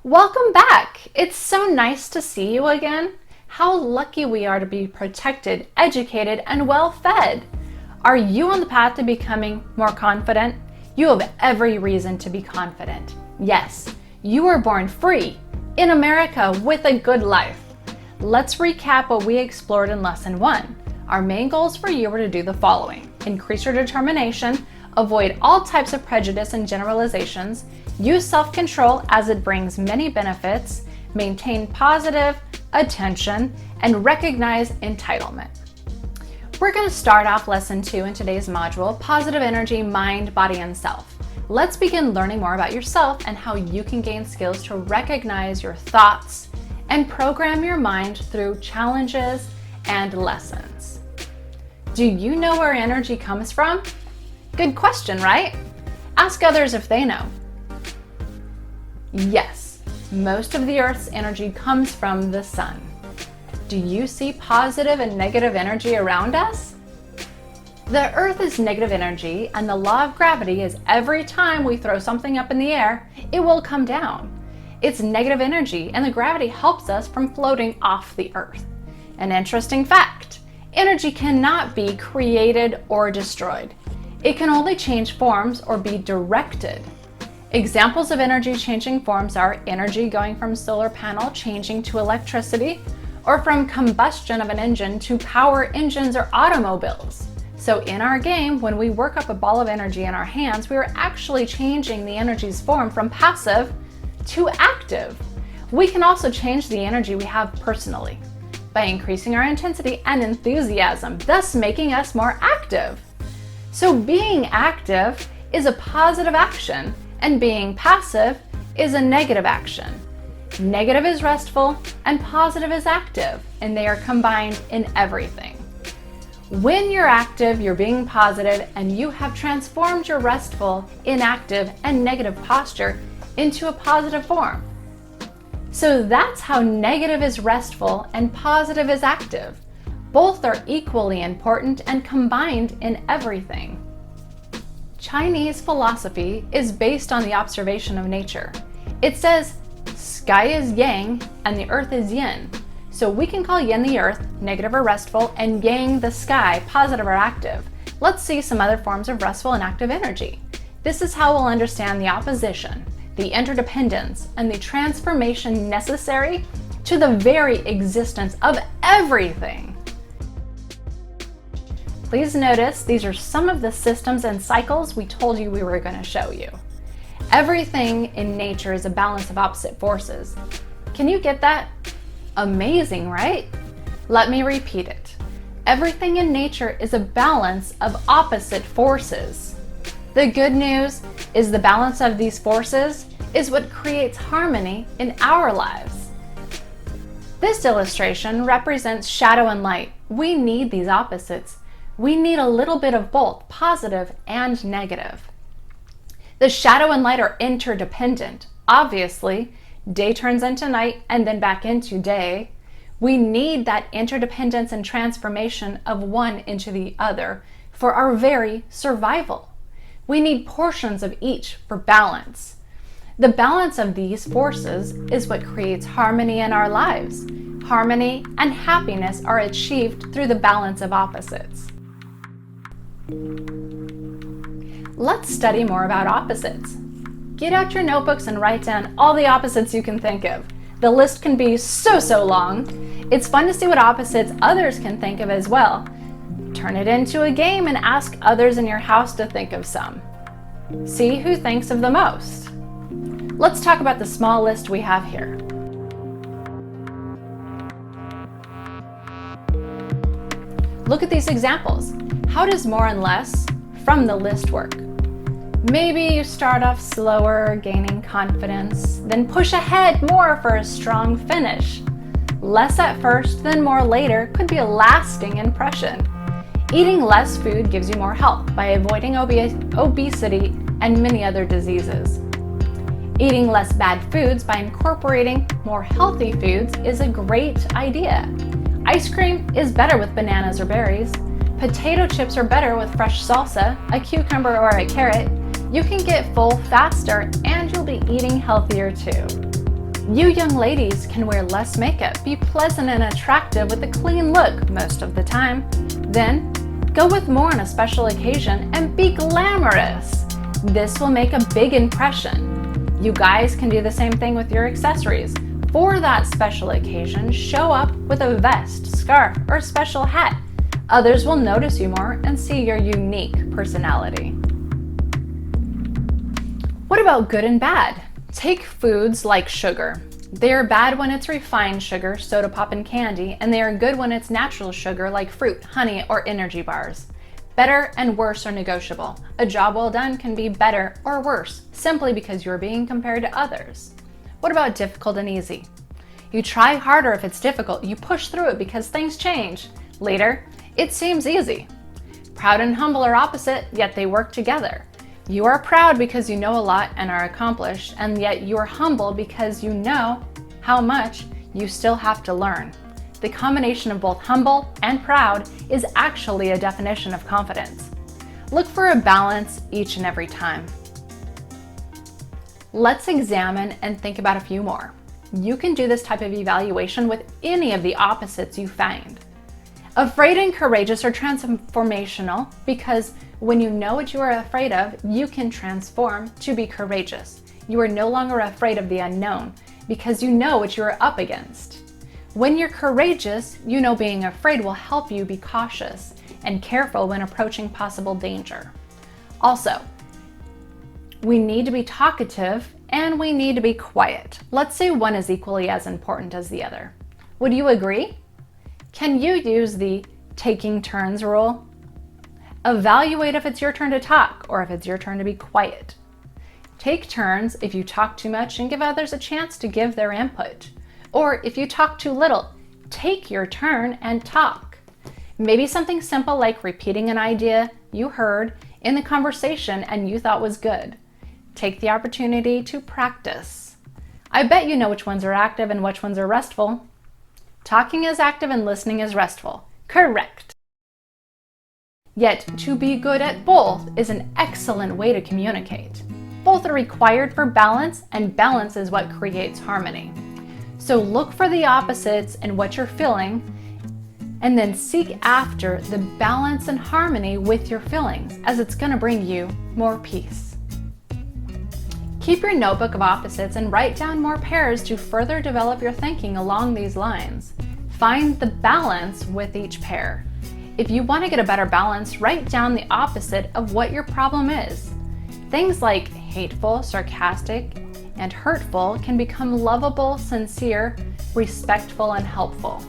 Welcome back! It's so nice to see you again. How lucky we are to be protected, educated, and well fed. Are you on the path to becoming more confident? You have every reason to be confident. Yes, you were born free, in America, with a good life. Let's recap what we explored in Lesson 1. Our main goals for you were to do the following: increase your determination, avoid all types of prejudice and generalizations, use self-control as it brings many benefits, maintain positive attention, and recognize entitlement. We're going to start off Lesson 2 in today's module, Positive Energy, Mind, Body, and Self. Let's begin learning more about yourself and how you can gain skills to recognize your thoughts and program your mind through challenges and lessons. Do you know where energy comes from? Good question, right? Ask others if they know. Yes, most of the Earth's energy comes from the sun. Do you see positive and negative energy around us? The Earth is negative energy, and the law of gravity is every time we throw something up in the air, it will come down. It's negative energy, and the gravity helps us from floating off the Earth. An interesting fact: energy cannot be created or destroyed. It can only change forms or be directed. Examples of energy changing forms are energy going from solar panel changing to electricity, or from combustion of an engine to power engines or automobiles. So in our game, when we work up a ball of energy in our hands, we are actually changing the energy's form from passive to active. We can also change the energy we have personally by increasing our intensity and enthusiasm, thus making us more active. So being active is a positive action, and being passive is a negative action. Negative is restful and positive is active, and they are combined in everything. When you're active, you're being positive, and you have transformed your restful, inactive, and negative posture into a positive form. So that's how negative is restful and positive is active. Both are equally important and combined in everything. Chinese philosophy is based on the observation of nature. It says, sky is yang and the earth is yin. So we can call yin the earth, negative or restful, and yang the sky, positive or active. Let's see some other forms of restful and active energy. This is how we'll understand the opposition, the interdependence, and the transformation necessary to the very existence of everything. Please notice these are some of the systems and cycles we told you we were going to show you. Everything in nature is a balance of opposite forces. Can you get that? Amazing, right? Let me repeat it. Everything in nature is a balance of opposite forces. The good news is the balance of these forces is what creates harmony in our lives. This illustration represents shadow and light. We need these opposites. We need a little bit of both, positive and negative. The shadow and light are interdependent. Obviously, day turns into night and then back into day. We need that interdependence and transformation of one into the other for our very survival. We need portions of each for balance. The balance of these forces is what creates harmony in our lives. Harmony and happiness are achieved through the balance of opposites. Let's study more about opposites. Get out your notebooks and write down all the opposites you can think of. The list can be so long. It's fun to see what opposites others can think of as well. Turn it into a game and ask others in your house to think of some. See who thinks of the most. Let's talk about the small list we have here. Look at these examples. How does more and less from the list work? Maybe you start off slower, gaining confidence, then push ahead more for a strong finish. Less at first, then more later could be a lasting impression. Eating less food gives you more health by avoiding obesity and many other diseases. Eating less bad foods by incorporating more healthy foods is a great idea. Ice cream is better with bananas or berries. Potato chips are better with fresh salsa, a cucumber, or a carrot. You can get full faster and you'll be eating healthier too. You young ladies can wear less makeup, be pleasant and attractive with a clean look most of the time. Then, go with more on a special occasion and be glamorous. This will make a big impression. You guys can do the same thing with your accessories. For that special occasion, show up with a vest, scarf, or special hat. Others will notice you more and see your unique personality. What about good and bad? Take foods like sugar. They are bad when it's refined sugar, soda pop, and candy, and they are good when it's natural sugar like fruit, honey, or energy bars. Better and worse are negotiable. A job well done can be better or worse, simply because you're being compared to others. What about difficult and easy? You try harder if it's difficult. You push through it because things change. Later, it seems easy. Proud and humble are opposite, yet they work together. You are proud because you know a lot and are accomplished, and yet you are humble because you know how much you still have to learn. The combination of both humble and proud is actually a definition of confidence. Look for a balance each and every time. Let's examine and think about a few more. You can do this type of evaluation with any of the opposites you find. Afraid and courageous are transformational because when you know what you are afraid of, you can transform to be courageous. You are no longer afraid of the unknown because you know what you are up against. When you're courageous, you know being afraid will help you be cautious and careful when approaching possible danger. Also, we need to be talkative and we need to be quiet. Let's say one is equally as important as the other. Would you agree? Can you use the taking turns rule? Evaluate if it's your turn to talk or if it's your turn to be quiet. Take turns if you talk too much and give others a chance to give their input. Or if you talk too little, take your turn and talk. Maybe something simple like repeating an idea you heard in the conversation and you thought was good. Take the opportunity to practice. I bet you know which ones are active and which ones are restful. Talking is active and listening is restful. Correct. Yet, to be good at both is an excellent way to communicate. Both are required for balance, and balance is what creates harmony. So look for the opposites in what you're feeling, and then seek after the balance and harmony with your feelings, as it's going to bring you more peace. Keep your notebook of opposites and write down more pairs to further develop your thinking along these lines. Find the balance with each pair. If you want to get a better balance, write down the opposite of what your problem is. Things like hateful, sarcastic, and hurtful can become lovable, sincere, respectful, and helpful.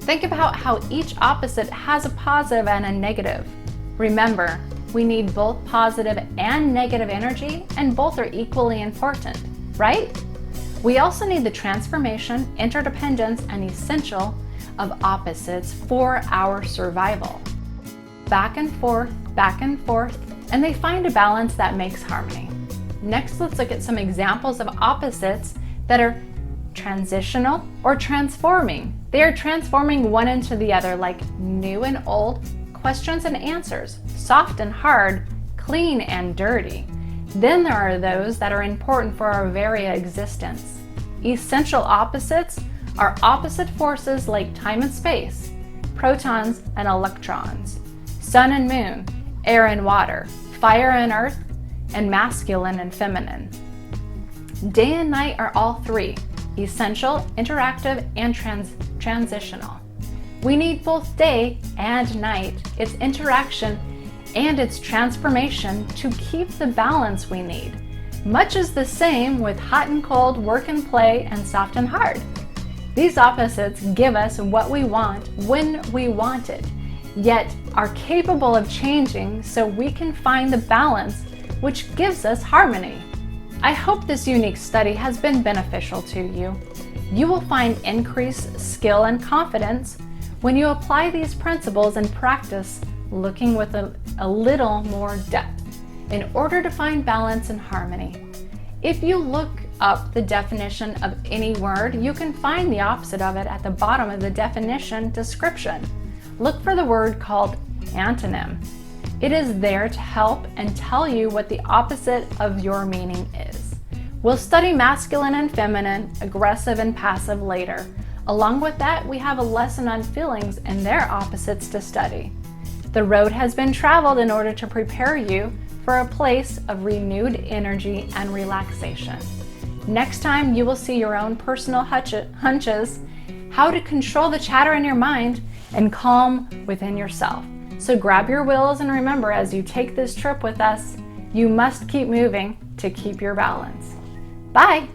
Think about how each opposite has a positive and a negative. Remember, we need both positive and negative energy, and both are equally important, right? We also need the transformation, interdependence, and essential of opposites for our survival. Back and forth, and they find a balance that makes harmony. Next, let's look at some examples of opposites that are transitional or transforming. They are transforming one into the other, like new and old, questions and answers, soft and hard, clean and dirty. Then there are those that are important for our very existence. Essential opposites are opposite forces like time and space, protons and electrons, sun and moon, air and water, fire and earth, and masculine and feminine. Day and night are all three, essential, interactive, and transitional. We need both day and night, its interaction and its transformation to keep the balance we need. Much is the same with hot and cold, work and play, and soft and hard. These opposites give us what we want when we want it, yet are capable of changing so we can find the balance which gives us harmony. I hope this unique study has been beneficial to you. You will find increased skill and confidence when you apply these principles and practice looking with a little more depth in order to find balance and harmony. If you look up the definition of any word, you can find the opposite of it at the bottom of the definition description. Look for the word called antonym. It is there to help and tell you what the opposite of your meaning is. We'll study masculine and feminine, aggressive and passive later. Along with that, we have a lesson on feelings and their opposites to study. The road has been traveled in order to prepare you for a place of renewed energy and relaxation. Next time, you will see your own personal hunches, how to control the chatter in your mind, and calm within yourself. So grab your wheels and remember, as you take this trip with us, you must keep moving to keep your balance. Bye!